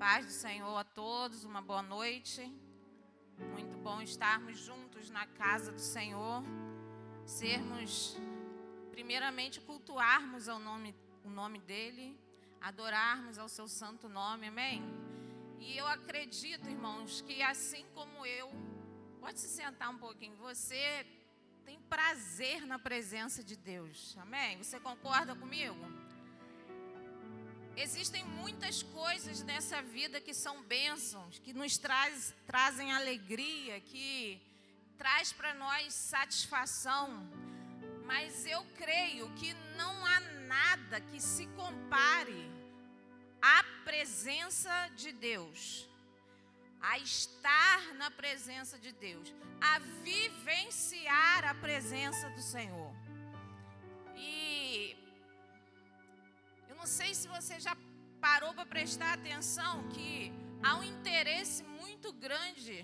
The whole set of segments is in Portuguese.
Paz do Senhor a todos, uma boa noite. Muito bom estarmos juntos na casa do Senhor, primeiramente cultuarmos o nome dEle, adorarmos ao seu santo nome, amém? E eu acredito, irmãos, que assim como eu, pode se sentar um pouquinho, você tem prazer na presença de Deus, amém? Você concorda comigo? Existem muitas coisas nessa vida que são bênçãos, que nos trazem alegria, que traz para nós satisfação. Mas eu creio que não há nada que se compare à presença de Deus, a estar na presença de Deus, a vivenciar a presença do Senhor. E eu não sei se você já parou para prestar atenção que há um interesse muito grande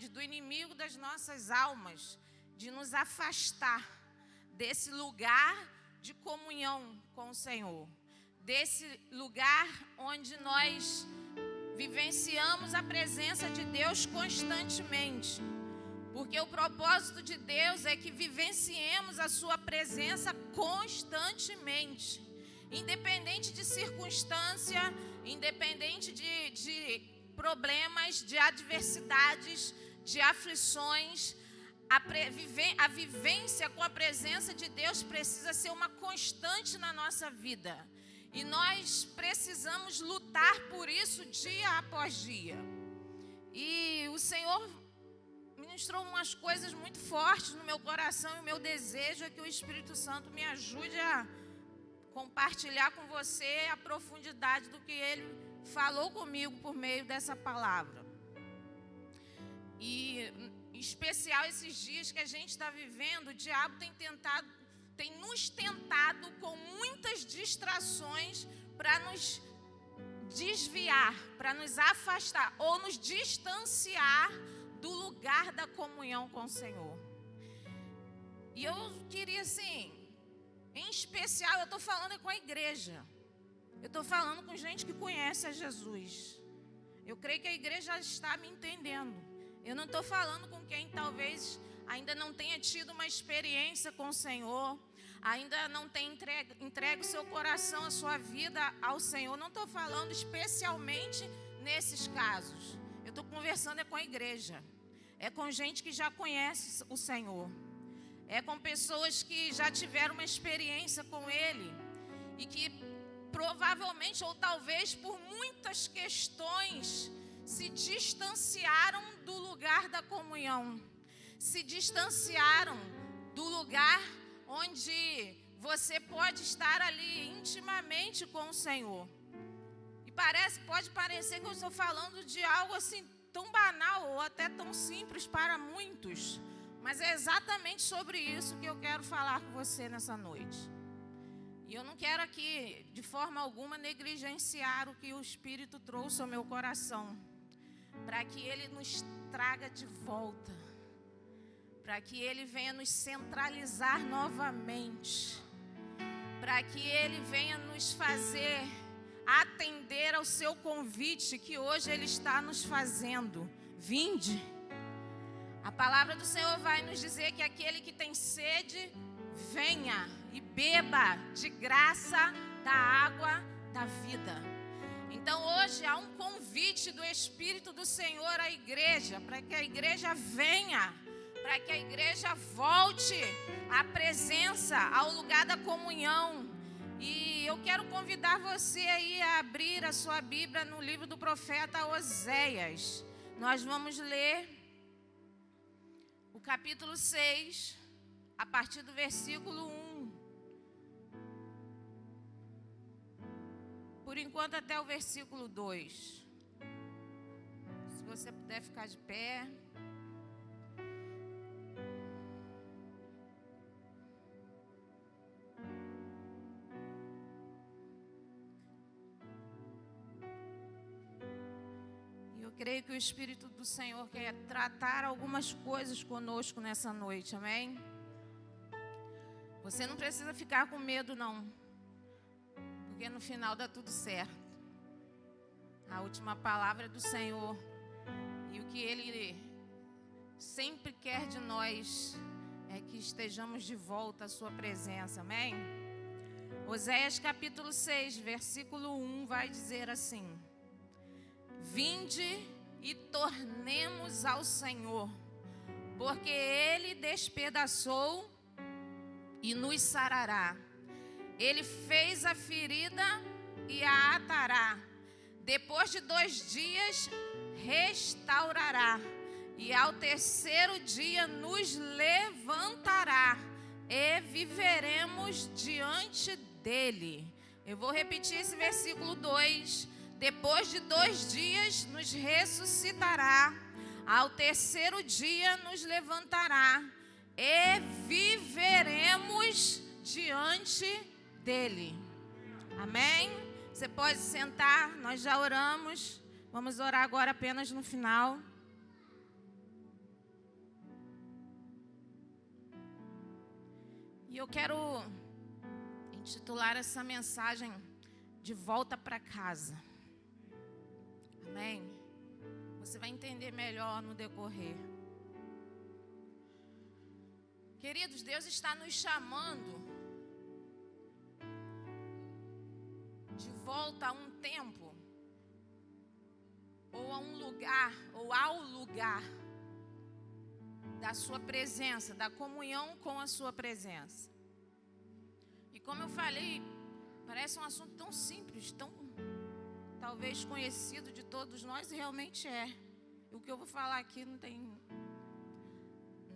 do inimigo das nossas almas de nos afastar desse lugar de comunhão com o Senhor, desse lugar onde nós vivenciamos a presença de Deus constantemente. Porque o propósito de Deus é que vivenciemos a sua presença constantemente. Independente de circunstância, independente de problemas, de adversidades, de aflições, a vivência com a presença de Deus precisa ser uma constante na nossa vida. E nós precisamos lutar por isso dia após dia. E o Senhor ministrou umas coisas muito fortes no meu coração, e o meu desejo é que o Espírito Santo me ajude a compartilhar com você a profundidade do que Ele falou comigo por meio dessa palavra. E em especial esses dias que a gente está vivendo, o diabo tem nos tentado com muitas distrações para nos desviar, para nos afastar ou nos distanciar do lugar da comunhão com o Senhor. E eu queria assim, em especial, eu estou falando com a igreja. Eu estou falando com gente que conhece a Jesus. Eu creio que a igreja está me entendendo. Eu não estou falando com quem talvez ainda não tenha tido uma experiência com o Senhor, ainda não tenha entregue o seu coração, a sua vida ao Senhor. Não estou falando especialmente nesses casos. Eu estou conversando com a igreja. É com gente que já conhece o Senhor. É com pessoas que já tiveram uma experiência com Ele e que provavelmente ou talvez por muitas questões se distanciaram do lugar da comunhão, se distanciaram do lugar onde você pode estar ali intimamente com o Senhor. E pode parecer que eu estou falando de algo assim tão banal ou até tão simples para muitos. Mas é exatamente sobre isso que eu quero falar com você nessa noite. E eu não quero aqui, de forma alguma, negligenciar o que o Espírito trouxe ao meu coração, para que Ele nos traga de volta, para que Ele venha nos centralizar novamente, para que Ele venha nos fazer atender ao seu convite que hoje Ele está nos fazendo. Vinde. A palavra do Senhor vai nos dizer que aquele que tem sede, venha e beba de graça da água da vida. Então hoje há um convite do Espírito do Senhor à igreja, para que a igreja venha, para que a igreja volte à presença, ao lugar da comunhão. E eu quero convidar você aí a abrir a sua Bíblia no livro do profeta Oséias. Nós vamos ler o capítulo 6, a partir do versículo 1. Por enquanto até o versículo 2. Se você puder ficar de pé. Eu creio que o Espírito do Senhor quer tratar algumas coisas conosco nessa noite, amém? Você não precisa ficar com medo, não. Porque no final dá tudo certo. A última palavra é do Senhor. E o que Ele sempre quer de nós é que estejamos de volta à sua presença. Amém? Oséias capítulo 6, versículo 1 vai dizer assim: Vinde e tornemos ao Senhor, porque Ele despedaçou e nos sarará. Ele fez a ferida e a atará. Depois de 2 dias restaurará. E ao 3º dia nos levantará. E viveremos diante dele. Eu vou repetir esse versículo 2. Depois de 2 dias nos ressuscitará. Ao 3º dia nos levantará. E viveremos diante dele. Amém? Você pode sentar, nós já oramos. Vamos orar agora apenas no final. E eu quero intitular essa mensagem de volta para casa. Amém? Você vai entender melhor no decorrer. Queridos, Deus está nos chamando de volta a um tempo, ou a um lugar, ou ao lugar da sua presença, da comunhão com a sua presença. E como eu falei, parece um assunto tão simples, tão talvez conhecido de todos nós, e realmente é. E o que eu vou falar aqui não tem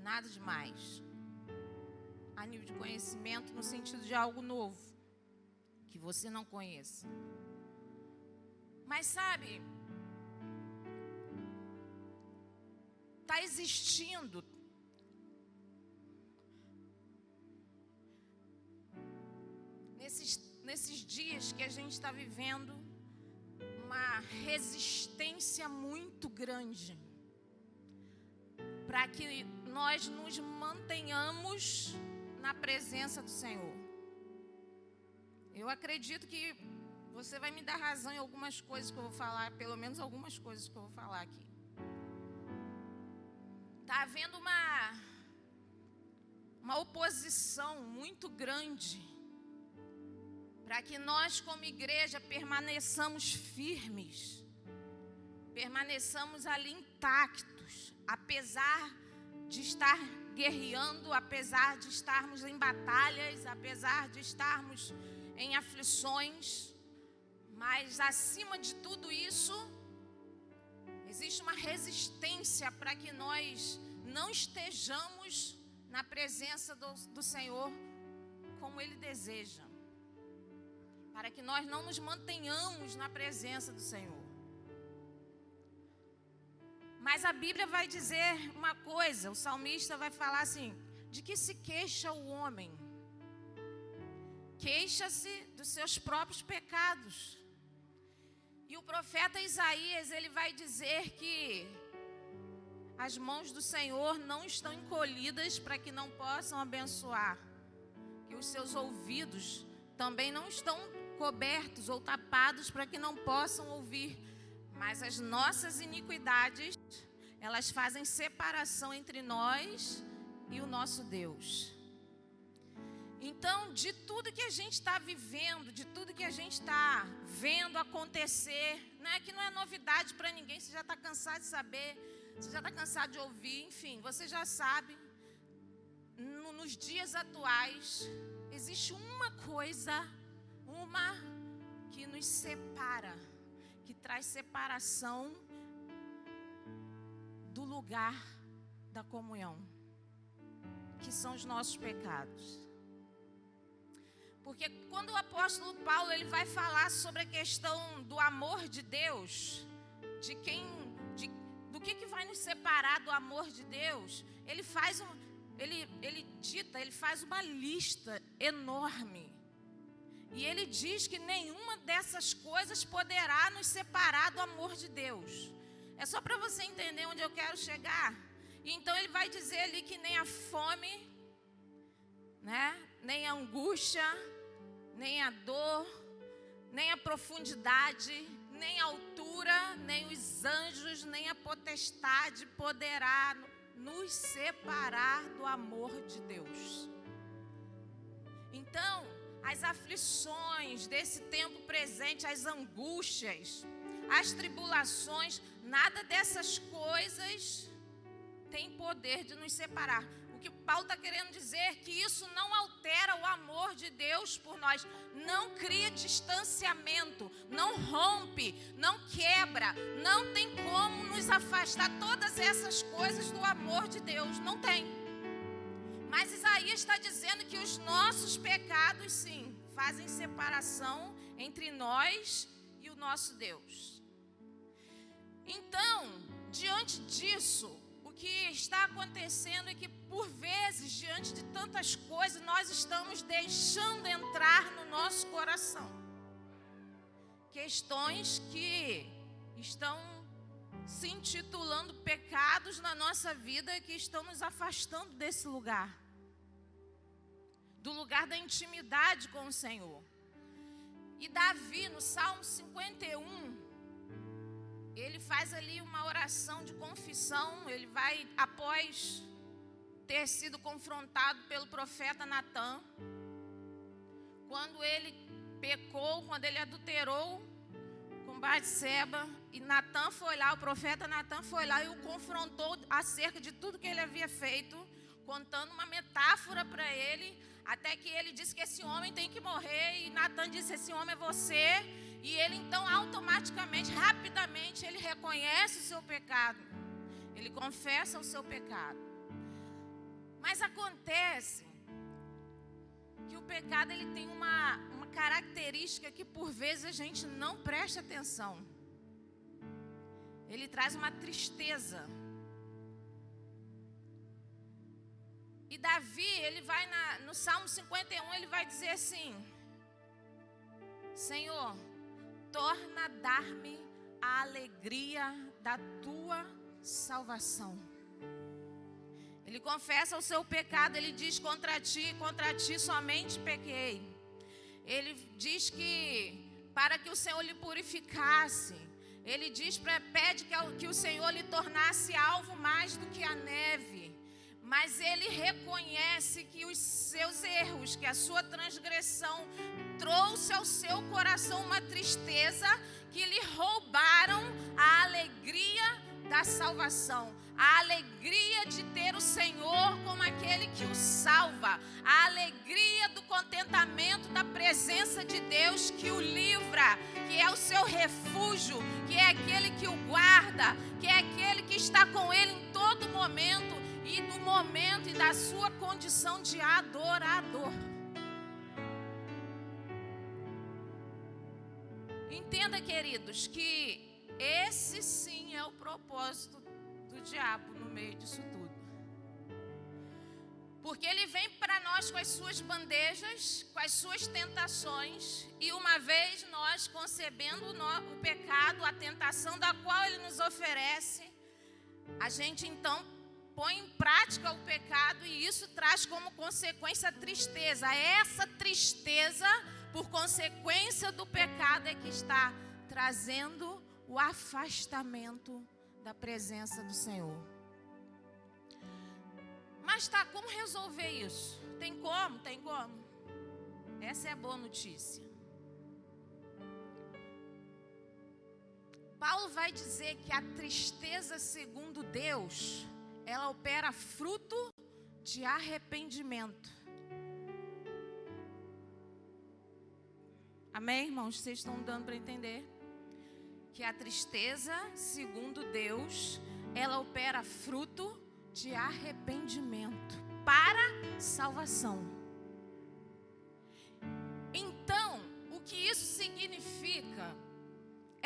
nada demais. A nível de conhecimento, no sentido de algo novo, que você não conheça. Mas sabe, está existindo nesses dias que a gente está vivendo uma resistência muito grande para que nós nos mantenhamos na presença do Senhor. Eu acredito que você vai me dar razão em algumas coisas que eu vou falar, pelo menos algumas coisas que eu vou falar aqui. Está havendo uma oposição muito grande para que nós, como igreja, permaneçamos firmes, permaneçamos ali intactos, apesar de estar guerreando, apesar de estarmos em batalhas, apesar de estarmos em aflições, mas acima de tudo isso, existe uma resistência para que nós não estejamos na presença do Senhor como Ele deseja, para que nós não nos mantenhamos na presença do Senhor. Mas a Bíblia vai dizer uma coisa, o salmista vai falar assim: de que se queixa o homem? Queixa-se dos seus próprios pecados. E o profeta Isaías, ele vai dizer que as mãos do Senhor não estão encolhidas para que não possam abençoar, que os seus ouvidos também não estão cobertos ou tapados para que não possam ouvir, mas as nossas iniquidades, elas fazem separação entre nós e o nosso Deus. Então, de tudo que a gente está vivendo, de tudo que a gente está vendo acontecer, né, que não é novidade para ninguém, você já está cansado de saber, você já está cansado de ouvir, enfim, você já sabe, nos dias atuais, existe uma coisa, que nos separa, que traz separação do lugar da comunhão, que são os nossos pecados. Porque quando o apóstolo Paulo ele vai falar sobre a questão do amor de Deus, do que vai nos separar do amor de Deus, ele faz uma lista enorme. E ele diz que nenhuma dessas coisas poderá nos separar do amor de Deus. É só para você entender onde eu quero chegar. E então ele vai dizer ali que nem a fome, né, nem a angústia, nem a dor, nem a profundidade, nem a altura, nem os anjos, nem a potestade poderá nos separar do amor de Deus. Então, as aflições desse tempo presente, as angústias, as tribulações, nada dessas coisas tem poder de nos separar. O que Paulo está querendo dizer é que isso não altera o amor de Deus por nós, não cria distanciamento, não rompe, não quebra, não tem como nos afastar todas essas coisas do amor de Deus, não tem. Mas Isaías está dizendo que os nossos pecados, sim, fazem separação entre nós e o nosso Deus. Então, diante disso, o que está acontecendo é que, por vezes, diante de tantas coisas, nós estamos deixando entrar no nosso coração questões que estão se intitulando pecados na nossa vida e que estão nos afastando desse lugar, do lugar da intimidade com o Senhor. E Davi, no Salmo 51, ele faz ali uma oração de confissão. Ele vai, após ter sido confrontado pelo profeta Natã, quando ele pecou, quando ele adulterou com Batseba, e Natã foi lá, o profeta Natã foi lá e o confrontou acerca de tudo que ele havia feito, contando uma metáfora para ele, até que ele disse que esse homem tem que morrer, e Natã disse: esse homem é você. E ele então automaticamente, rapidamente, ele reconhece o seu pecado, ele confessa o seu pecado. Mas acontece que o pecado, ele tem uma característica que por vezes a gente não presta atenção. Ele traz uma tristeza. E Davi, ele vai no Salmo 51, ele vai dizer assim: Senhor, torna a dar-me a alegria da tua salvação. Ele confessa o seu pecado, ele diz: contra ti somente pequei. Ele diz que para que o Senhor lhe purificasse, ele diz, pede que o Senhor lhe tornasse alvo mais do que a neve. Mas ele reconhece que os seus erros, que a sua transgressão trouxe ao seu coração uma tristeza, que lhe roubaram a alegria da salvação, a alegria de ter o Senhor como aquele que o salva, a alegria do contentamento da presença de Deus que o livra, que é o seu refúgio, que é aquele que o guarda, que é aquele que está com ele em todo momento, e do momento e da sua condição de adorador. Entenda, queridos, que esse sim é o propósito do diabo no meio disso tudo. Porque ele vem para nós com as suas bandejas, com as suas tentações, e uma vez nós concebendo o pecado, a tentação da qual ele nos oferece, a gente então põe em prática o pecado, e isso traz como consequência a tristeza. Essa tristeza, por consequência do pecado, é que está trazendo o afastamento da presença do Senhor. Mas tá, como resolver isso? Tem como? Tem como. Essa é a boa notícia. Paulo vai dizer que a tristeza, segundo Deus, ela opera fruto de arrependimento. Amém, irmãos? Vocês estão dando para entender? Que a tristeza, segundo Deus, ela opera fruto de arrependimento para salvação. Então, o que isso significa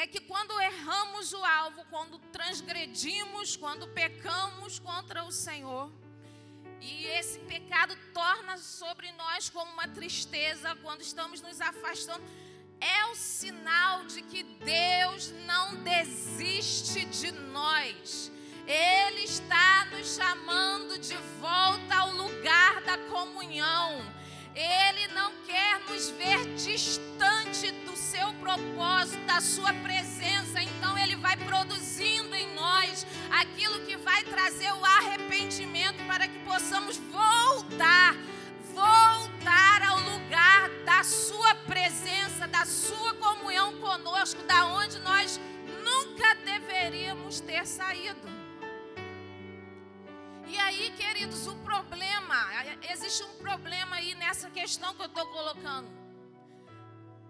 é que quando erramos o alvo, quando transgredimos, quando pecamos contra o Senhor, e esse pecado torna sobre nós como uma tristeza, quando estamos nos afastando, é o sinal de que Deus não desiste de nós. Ele está nos chamando de volta ao lugar da comunhão. Ele não quer nos ver distante do seu propósito, da sua presença. Então Ele vai produzindo em nós aquilo que vai trazer o arrependimento para que possamos voltar ao lugar da sua presença, da sua comunhão conosco, da onde nós nunca deveríamos ter saído. E aí, queridos, existe um problema aí nessa questão que eu estou colocando.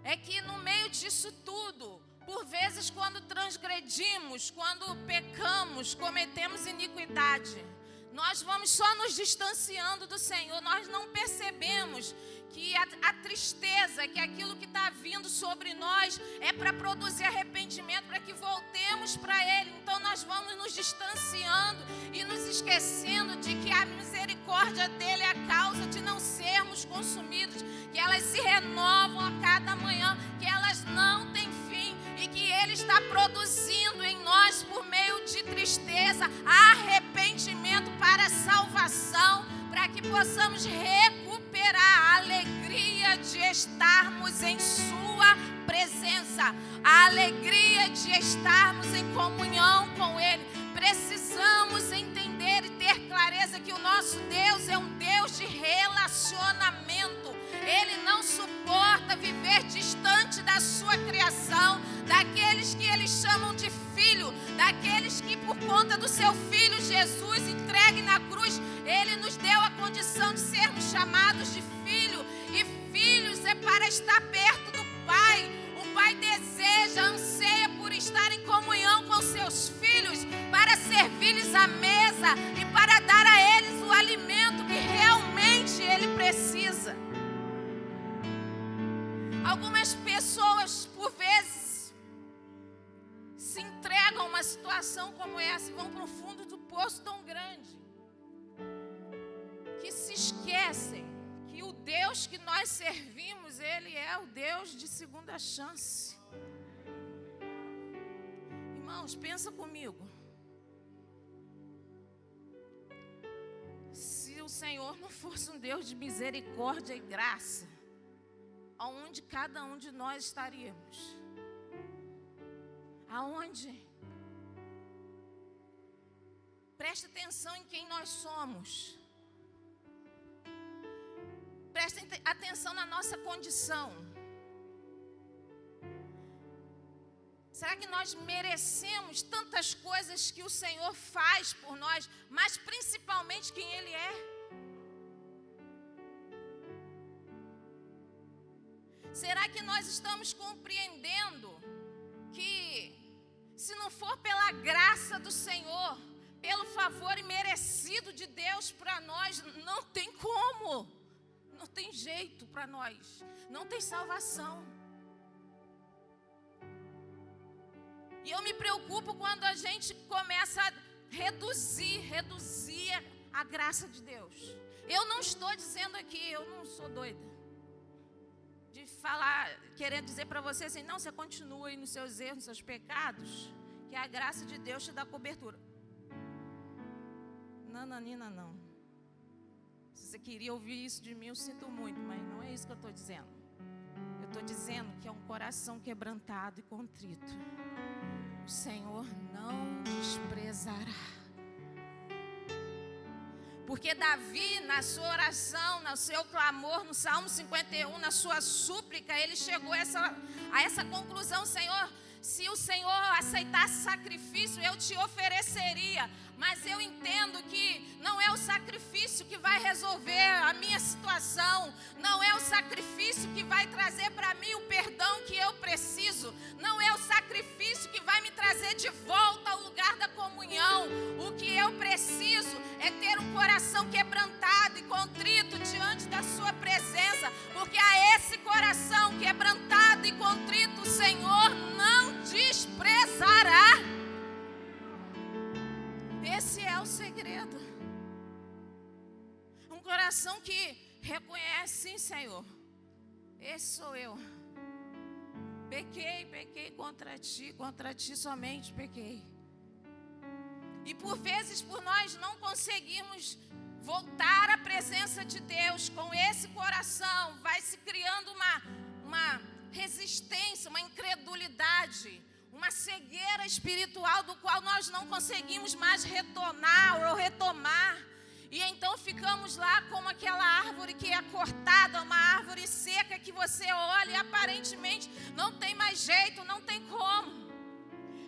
É que no meio disso tudo, por vezes quando transgredimos, quando pecamos, cometemos iniquidade, nós vamos só nos distanciando do Senhor. Nós não percebemos que a tristeza, que aquilo que está vindo sobre nós é para produzir arrependimento, para que voltemos para Ele. Então nós vamos nos distanciando e nos esquecendo de que a misericórdia dEle é a causa de não sermos consumidos, que elas se renovam a cada manhã, que elas não têm fim e que Ele está produzindo em nós, por meio de tristeza, arrependimento para a salvação, para que possamos recuperar a alegria de estarmos em Sua presença, a alegria de estarmos em comunhão com Ele. Precisamos entender e ter clareza que o nosso Deus é um Deus de relacionamento. Ele não suporta viver distante da sua criação, daqueles que eles chamam de filho, daqueles que por conta do seu Filho Jesus entregue na cruz, Ele nos deu a condição de sermos chamados de filho, e filhos é para estar perto do Pai. O Pai deseja, anseia por estar em comunhão com seus filhos, para servir-lhes à mesa e para dar a eles o alimento que realmente Ele precisa. Algumas pessoas, por vezes, se entregam a uma situação como essa e vão para o fundo do poço tão grande, que se esquecem que o Deus que nós servimos, Ele é o Deus de segunda chance. Irmãos, pensa comigo. Se o Senhor não fosse um Deus de misericórdia e graça, aonde cada um de nós estaríamos? Aonde? Preste atenção em quem nós somos. Preste atenção na nossa condição. Será que nós merecemos tantas coisas que o Senhor faz por nós, mas principalmente quem Ele é? Será que nós estamos compreendendo que, se não for pela graça do Senhor, pelo favor imerecido de Deus para nós, não tem como, não tem jeito para nós, não tem salvação? E eu me preocupo quando a gente começa a reduzir a graça de Deus. Eu não estou dizendo aqui, eu não sou doida de falar, querendo dizer para você assim, não, você continua aí nos seus erros, nos seus pecados, que a graça de Deus te dá cobertura. Nananina, não. Se você queria ouvir isso de mim, eu sinto muito, mas não é isso que eu estou dizendo. Eu estou dizendo que é um coração quebrantado e contrito, o Senhor não desprezará. Porque Davi, na sua oração, no seu clamor, no Salmo 51, na sua súplica, ele chegou a essa conclusão: Senhor, se o Senhor aceitasse sacrifício, eu te ofereceria. Mas eu entendo que não é o sacrifício que vai resolver a minha situação. Não é o sacrifício que vai trazer para mim o perdão que eu preciso. Não é o sacrifício que vai me trazer de volta ao lugar da comunhão. O que eu preciso é ter um coração quebrantado e contrito diante da sua presença. Porque a esse coração quebrantado e contrito, o Senhor não desprezará. Esse é o segredo. Um coração que reconhece, sim, Senhor, esse sou eu. Pequei contra ti somente pequei. E por vezes, por nós não conseguirmos voltar à presença de Deus com esse coração, vai se criando uma resistência, uma incredulidade, uma cegueira espiritual do qual nós não conseguimos mais retornar ou retomar. E então ficamos lá como aquela árvore que é cortada, uma árvore seca que você olha e aparentemente não tem mais jeito, não tem como.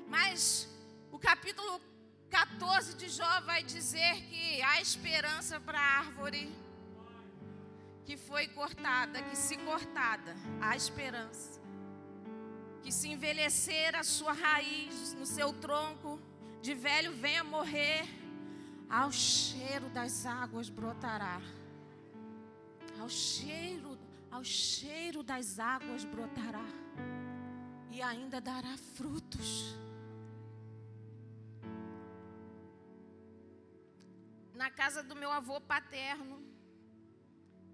Mas o capítulo 14 de Jó vai dizer que há esperança para a árvore que foi cortada, que se cortada, há esperança. Que se envelhecer a sua raiz no seu tronco, de velho venha morrer, ao cheiro das águas brotará. Ao cheiro das águas brotará. E ainda dará frutos. Na casa do meu avô paterno,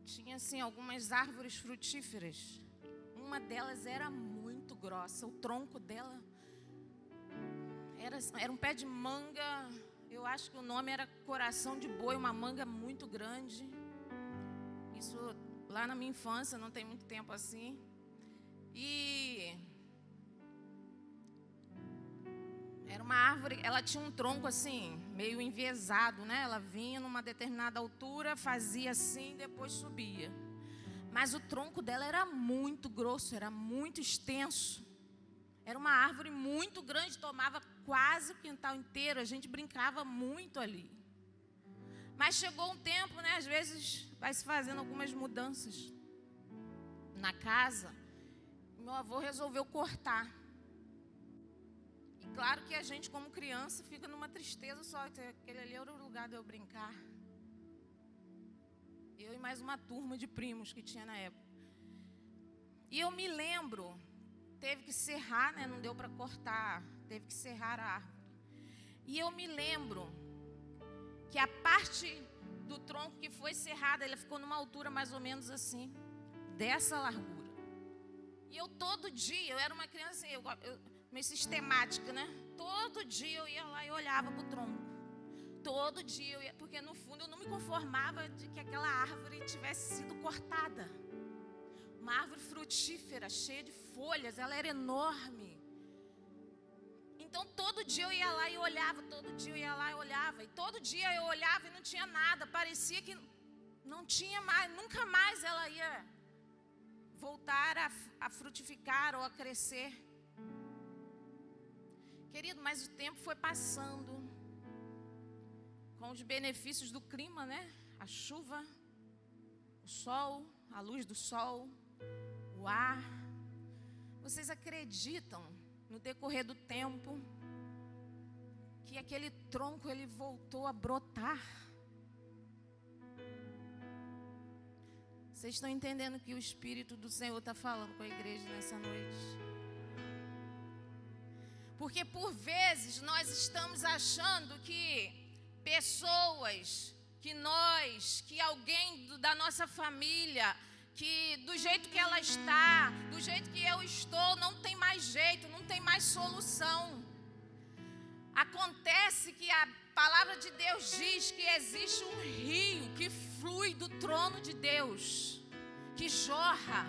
tinha assim algumas árvores frutíferas. Uma delas era muito grossa, o tronco dela era um pé de manga. Eu acho que o nome era coração de boi, uma manga muito grande. Isso lá na minha infância, não tem muito tempo assim. E era uma árvore, ela tinha um tronco assim, meio enviesado, né? Ela vinha numa determinada altura, fazia assim, depois subia. Mas o tronco dela era muito grosso, era muito extenso. Era uma árvore muito grande, tomava quase o quintal inteiro. A gente brincava muito ali. Mas chegou um tempo, né? Às vezes vai se fazendo algumas mudanças na casa. Meu avô resolveu cortar. E claro que a gente, como criança, fica numa tristeza só. Aquele ali era o lugar de eu brincar. Eu e mais uma turma de primos que tinha na época. E eu me lembro, teve que serrar, né? Não deu para cortar, teve que serrar a árvore. E eu me lembro que a parte do tronco que foi serrada, ela ficou numa altura mais ou menos assim, dessa largura. E eu todo dia, eu era uma criança assim, meio sistemática, né? Todo dia eu ia lá e olhava para o tronco. Todo dia eu ia, porque no fundo eu não me conformava de que aquela árvore tivesse sido cortada. Uma árvore frutífera, cheia de folhas, ela era enorme. Então todo dia eu ia lá e olhava, todo dia eu ia lá e olhava. E todo dia eu olhava e não tinha nada, parecia que não tinha mais, nunca mais ela ia voltar a frutificar ou a crescer. Querido, mas o tempo foi passando. Com os benefícios do clima, né? A chuva, o sol, a luz do sol, o ar. Vocês acreditam, no decorrer do tempo, que aquele tronco ele voltou a brotar? Vocês estão entendendo que o Espírito do Senhor está falando com a igreja nessa noite? Porque por vezes nós estamos achando que pessoas, que nós, que alguém da nossa família, que do jeito que ela está, do jeito que eu estou, não tem mais jeito, não tem mais solução. Acontece que a palavra de Deus diz que existe um rio que flui do trono de Deus, que jorra.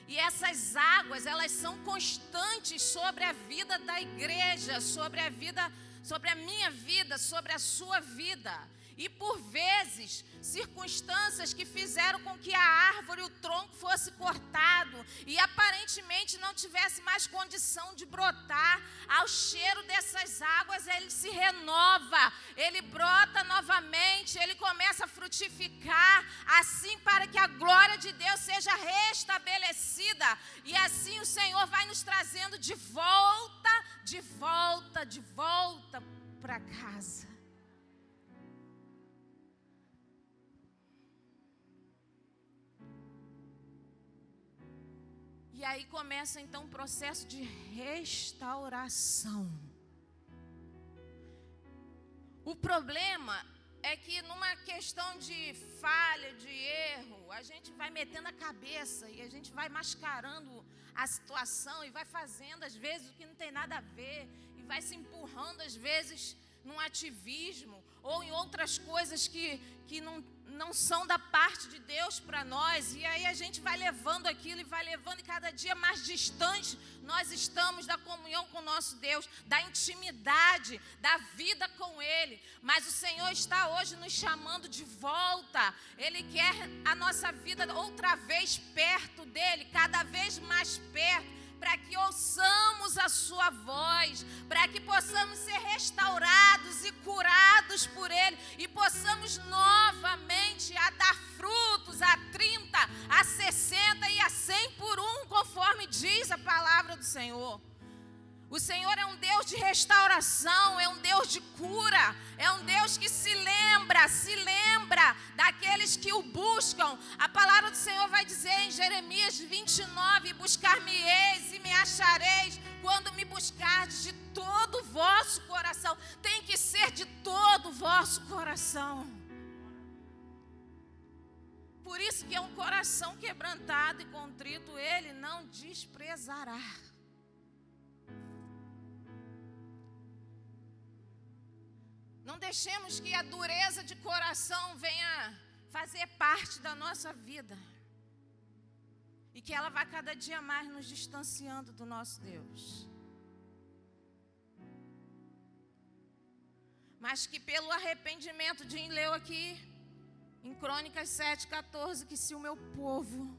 E essas águas, elas são constantes sobre a vida da igreja, sobre a vida, sobre a minha vida, sobre a sua vida. E por vezes, circunstâncias que fizeram com que a árvore, o tronco fosse cortado e aparentemente não tivesse mais condição de brotar, ao cheiro dessas águas ele se renova, ele brota novamente, ele começa a frutificar, assim para que a glória de Deus seja restabelecida. E assim o Senhor vai nos trazendo de volta para casa. E aí começa então um processo de restauração. O problema é que numa questão de falha, de erro, a gente vai metendo a cabeça e a gente vai mascarando a situação e vai fazendo às vezes o que não tem nada a ver e vai se empurrando às vezes num ativismo ou em outras coisas que não são da parte de Deus para nós. E aí a gente vai levando aquilo e vai levando, e cada dia mais distante nós estamos da comunhão com o nosso Deus, da intimidade, da vida com Ele. Mas o Senhor está hoje nos chamando de volta. Ele quer a nossa vida outra vez perto dEle, cada vez mais perto, para que ouçamos a sua voz, para que possamos ser restaurados e curados por Ele, e possamos novamente a dar frutos a 30, a 60 e a 100 por um, conforme diz a palavra do Senhor. O Senhor é um Deus de restauração, é um Deus de cura, é um Deus que se lembra daqueles que o buscam. A palavra do Senhor vai dizer em Jeremias 29, buscar-me-eis e me achareis, quando me buscardes de todo o vosso coração. Tem que ser de todo o vosso coração. Por isso que é um coração quebrantado e contrito, Ele não desprezará. Não deixemos que a dureza de coração venha fazer parte da nossa vida, e que ela vai cada dia mais nos distanciando do nosso Deus. Mas que pelo arrependimento, Jim leu aqui em Crônicas 7,14, que se o meu povo,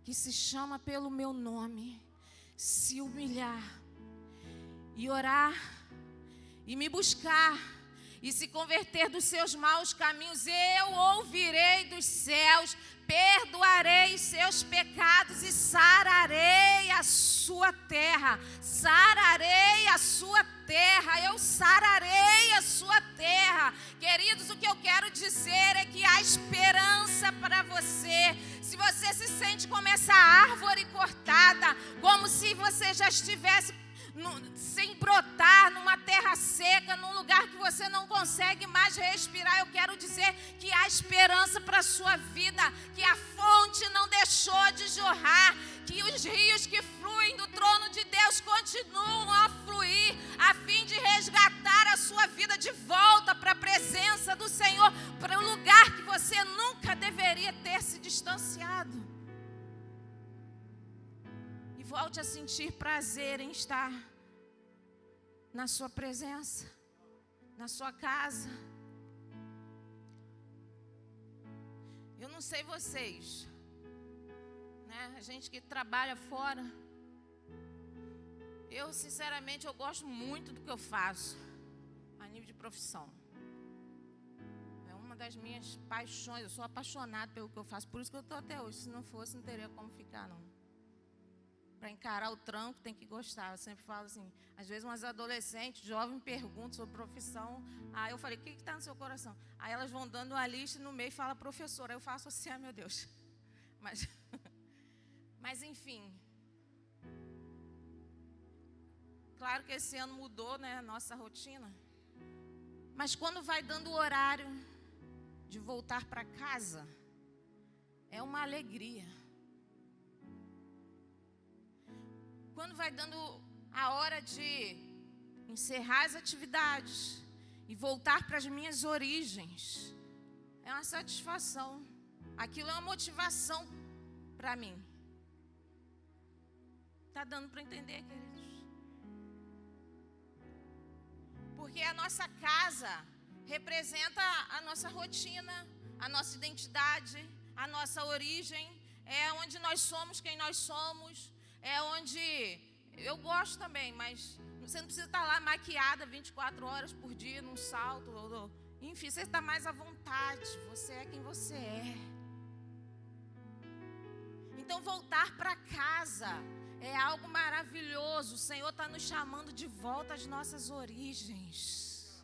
que se chama pelo meu nome, se humilhar e orar e me buscar e se converter dos seus maus caminhos, eu ouvirei dos céus, perdoarei seus pecados e sararei a sua terra. Sararei a sua terra, eu sararei a sua terra. Queridos, o que eu quero dizer é que há esperança para você. Se você se sente como essa árvore cortada, como se você já estivesse sem brotar, numa terra seca, num lugar que você não consegue mais respirar, eu quero dizer que há esperança para a sua vida, que a fonte não deixou de jorrar, que os rios que fluem do trono de Deus continuam a fluir, a fim de resgatar a sua vida de volta para a presença do Senhor, para o lugar que você nunca deveria ter se distanciado. Volte a sentir prazer em estar na sua presença, na sua casa. Eu não sei vocês, né? A gente que trabalha fora, eu sinceramente eu gosto muito do que eu faço, a nível de profissão. É uma das minhas paixões, eu sou apaixonada pelo que eu faço, por isso que eu estou até hoje. Se não fosse, não teria como ficar, não. Para encarar o tranco tem que gostar. Eu sempre falo assim, às vezes umas adolescentes, jovens, perguntam sobre profissão. Aí eu falei, o que está no seu coração? Aí elas vão dando uma lista e no meio fala professora. Aí eu faço assim, meu Deus. Mas enfim. Claro que esse ano mudou, né, a nossa rotina. Mas quando vai dando o horário de voltar para casa, é uma alegria. Quando vai dando a hora de encerrar as atividades e voltar para as minhas origens, é uma satisfação. Aquilo é uma motivação para mim. Está dando para entender, queridos? Porque a nossa casa representa a nossa rotina, a nossa identidade, a nossa origem. É onde nós somos quem nós somos. É onde eu gosto também, mas você não precisa estar lá maquiada 24 horas por dia, num salto. Enfim, você está mais à vontade. Você é quem você é. Então, voltar para casa é algo maravilhoso. O Senhor está nos chamando de volta às nossas origens,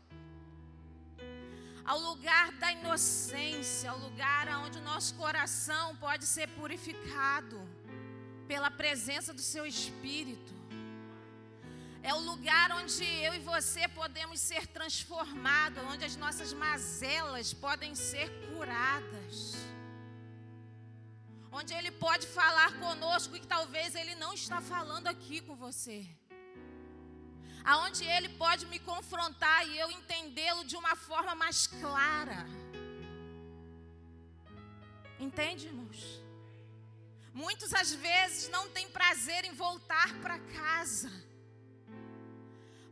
ao lugar da inocência, ao lugar onde o nosso coração pode ser purificado pela presença do seu Espírito. É o lugar onde eu e você podemos ser transformados, onde as nossas mazelas podem ser curadas, onde Ele pode falar conosco e que talvez Ele não está falando aqui com você. aonde Ele pode me confrontar e eu entendê-lo de uma forma mais clara. Entende, irmãos? Muitos às vezes não têm prazer em voltar para casa,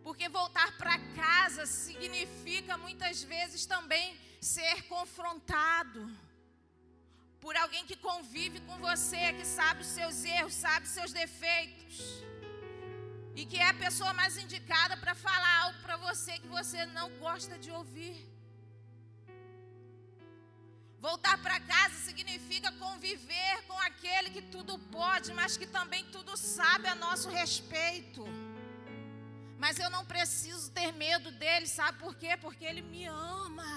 porque voltar para casa significa muitas vezes também ser confrontado por alguém que convive com você, que sabe os seus erros, sabe os seus defeitos, e que é a pessoa mais indicada para falar algo para você que você não gosta de ouvir. Voltar para casa significa conviver com aquele que tudo pode, mas que também tudo sabe a nosso respeito. Mas eu não preciso ter medo dele, sabe por quê? Porque ele me ama.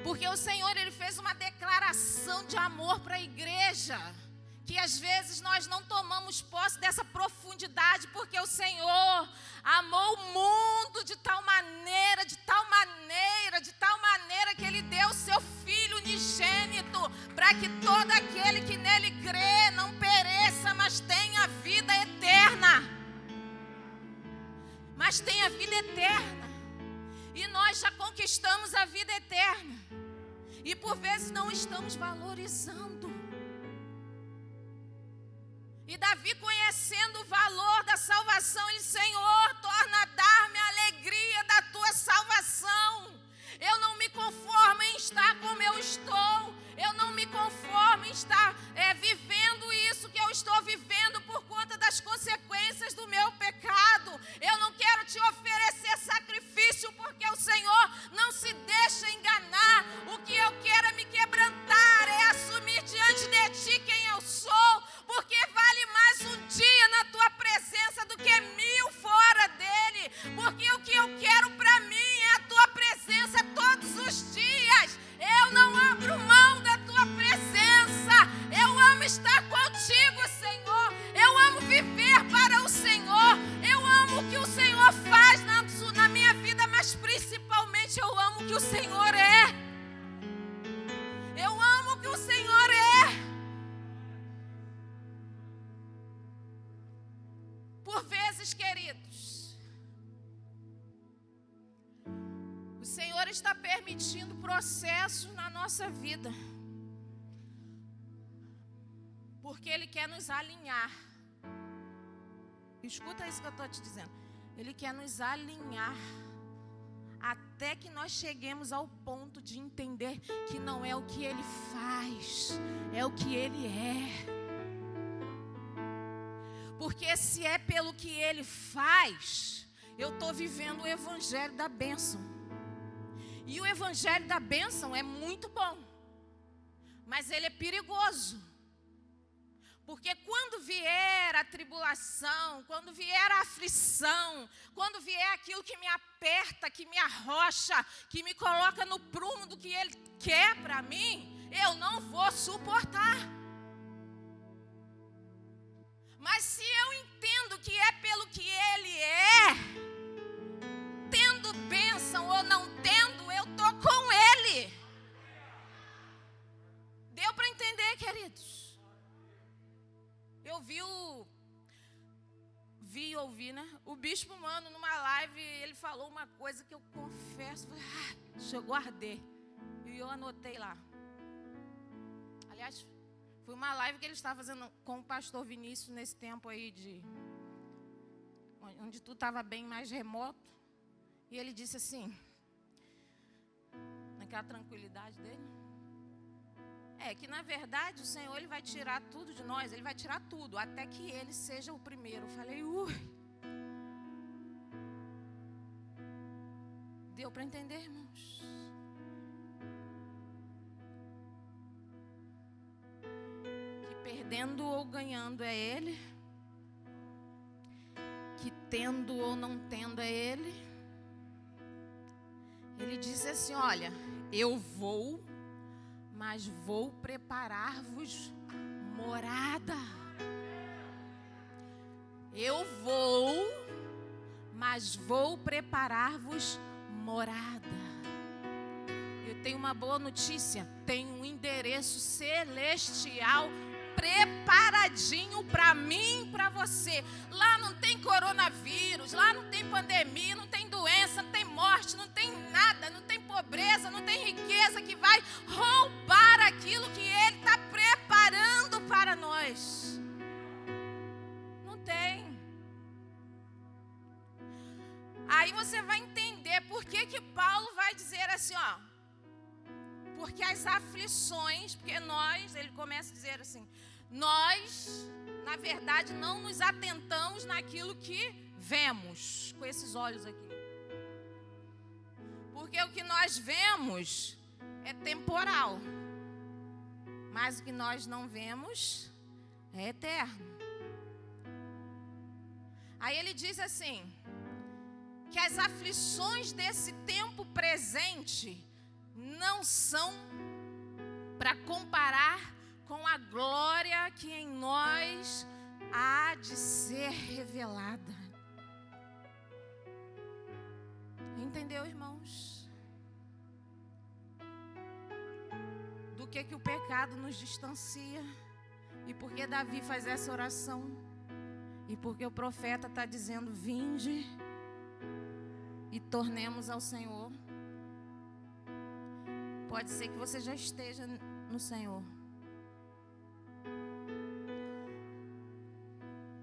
Porque o Senhor, Ele fez uma declaração de amor para a igreja, que às vezes nós não tomamos posse dessa profundidade, porque o Senhor amou o mundo de tal maneira, que Ele deu o seu Filho unigênito, para que todo aquele que nele crê não pereça, mas tenha vida eterna. Mas tenha vida eterna. E nós já conquistamos a vida eterna. E por vezes não estamos valorizando. E Davi, conhecendo o valor da salvação, ele: Senhor, torna a dar-me a alegria da tua salvação. Eu não me conformo em estar como eu estou. Eu não me conformo em estar vivendo isso que eu estou vivendo por conta das consequências do meu pecado. Eu não quero te oferecer sacrifício, porque o Senhor não se deixa enganar. O que eu quero é me quebrantar, é assumir diante de ti quem eu sou, porque vale mais um dia na tua presença do que 1000 fora dele. Porque o que eu quero para mim é a tua presença todos os dias. Eu não abro mão da tua presença. Eu amo estar contigo, Senhor. Eu amo viver para o Senhor. Eu amo o que o Senhor faz na minha vida, mas principalmente eu amo o que o Senhor é. Eu amo o que o Senhor é. Por vezes, queridos, o Senhor está permitindo processos na nossa vida, porque Ele quer nos alinhar. Escuta isso que eu estou te dizendo. Ele quer nos alinhar até que nós cheguemos ao ponto de entender que não é o que Ele faz, é o que Ele é. Porque se é pelo que Ele faz, eu estou vivendo o evangelho da bênção. E o evangelho da bênção é muito bom, mas ele é perigoso. Porque quando vier a tribulação, quando vier a aflição, quando vier aquilo que me aperta, que me arrocha, que me coloca no prumo do que Ele quer para mim, eu não vou suportar. Mas se eu entendo que é pelo que Ele é, tendo bênção ou não tendo, eu estou com Ele. Deu para entender, queridos? Eu ouvi, né? O Bispo Mano, numa live, ele falou uma coisa que eu confesso, chegou a arder. E eu anotei lá. Aliás, foi uma live que ele estava fazendo com o pastor Vinícius nesse tempo aí onde tudo estava bem mais remoto. E ele disse assim, naquela tranquilidade dele, que na verdade o Senhor, Ele vai tirar tudo de nós, Ele vai tirar tudo, até que Ele seja o primeiro. Eu falei, deu para entender, irmãos? Que perdendo ou ganhando é Ele, que tendo ou não tendo é Ele. Ele disse assim, olha, eu vou, mas vou preparar-vos morada. Eu vou, mas vou preparar-vos morada. Eu tenho uma boa notícia, tem um endereço celestial preparadinho para mim e para você. Lá não tem coronavírus, lá não tem pandemia, não tem doença, não tem morte, não tem nada, não tem pobreza, não tem riqueza que vai roubar aquilo que Ele está preparando para nós. Não tem. Aí você vai entender por que Paulo vai dizer assim, ó. Porque as aflições, porque nós, ele começa a dizer assim, nós, na verdade, não nos atentamos naquilo que vemos, com esses olhos aqui. Porque o que nós vemos é temporal, mas o que nós não vemos é eterno. Aí ele diz assim, que as aflições desse tempo presente não são para comparar com a glória que em nós há de ser revelada. Entendeu, irmãos? Do que o pecado nos distancia e por que Davi faz essa oração e porque o profeta está dizendo, vinde e tornemos ao Senhor. Pode ser que você já esteja no Senhor.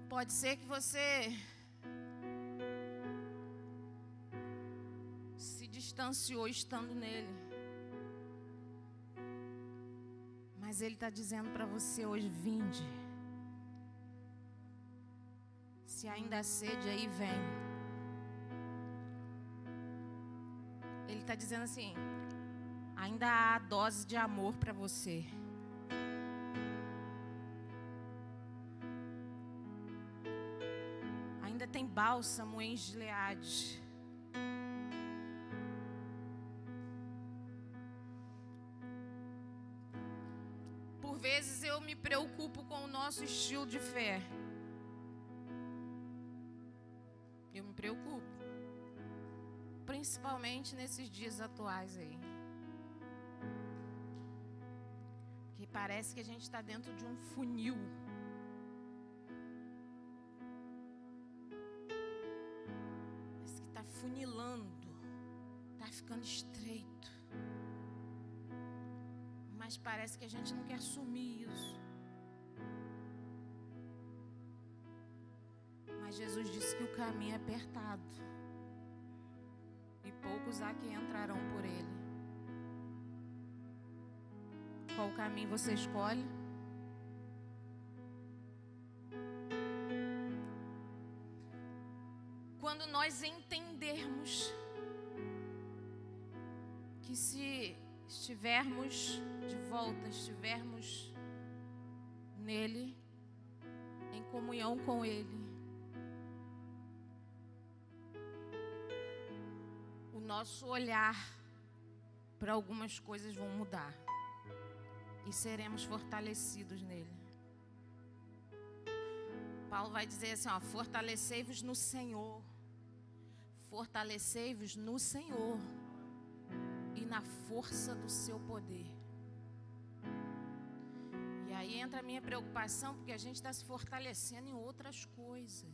Pode ser que você se distanciou estando nele. Mas Ele está dizendo para você hoje, vinde. Se ainda há sede, aí vem. Ele está dizendo assim, ainda há dose de amor para você. Ainda tem bálsamo em Gileade. Por vezes eu me preocupo com o nosso estilo de fé. Eu me preocupo. Principalmente nesses dias atuais aí. Que parece que a gente está dentro de um funil. Parece que está funilando. Está ficando estreito. Mas parece que a gente não quer assumir isso. Mas Jesus disse que o caminho é apertado. E poucos há que entrarão por ele. Qual caminho você escolhe? Quando nós entendermos que se estivermos de volta, estivermos nele, em comunhão com ele, o nosso olhar para algumas coisas vão mudar. E seremos fortalecidos nele. Paulo vai dizer assim, ó, fortalecei-vos no Senhor. Fortalecei-vos no Senhor. E na força do seu poder. E aí entra a minha preocupação, porque a gente está se fortalecendo em outras coisas.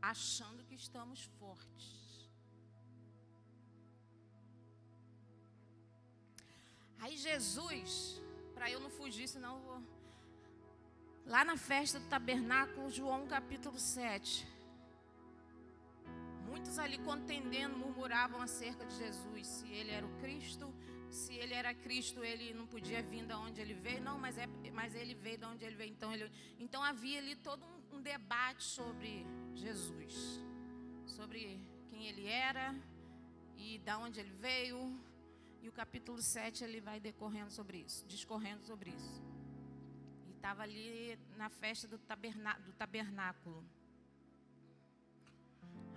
Achando que estamos fortes. Aí Jesus, para eu não fugir, senão eu vou... Lá na festa do tabernáculo, João capítulo 7. Muitos ali contendendo, murmuravam acerca de Jesus. Se ele era o Cristo, se ele era Cristo, ele não podia vir de onde ele veio. Não, mas ele veio de onde ele veio. Então havia ali todo um debate sobre Jesus. Sobre quem ele era e de onde ele veio. E o capítulo 7 ele vai discorrendo sobre isso. E estava ali na festa do tabernáculo.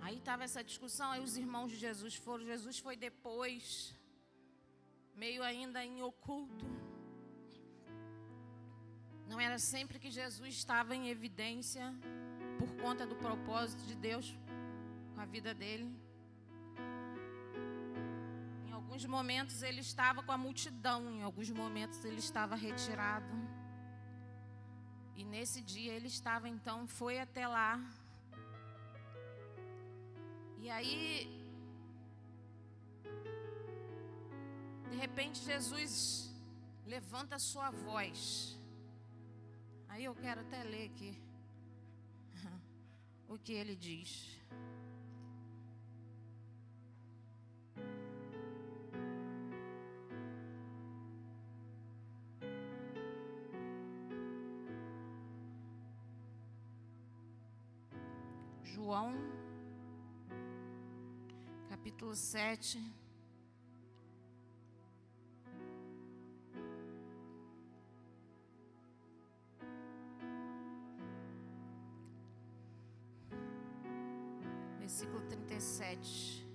Aí estava essa discussão, aí os irmãos de Jesus foram. Jesus foi depois, meio ainda em oculto. Não era sempre que Jesus estava em evidência por conta do propósito de Deus com a vida dele. Em alguns momentos ele estava com a multidão, em alguns momentos ele estava retirado. E nesse dia ele estava, então, foi até lá. E aí, de repente, Jesus levanta a sua voz. Aí eu quero até ler aqui o que ele diz. João, capítulo 7. Versículo 37.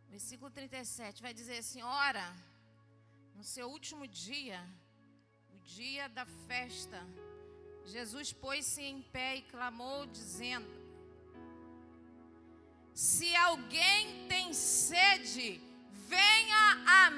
Versículo 37 vai dizer assim: ora, no seu último dia, o dia da festa, Jesus pôs-se em pé e clamou, dizendo: se alguém tem sede, venha a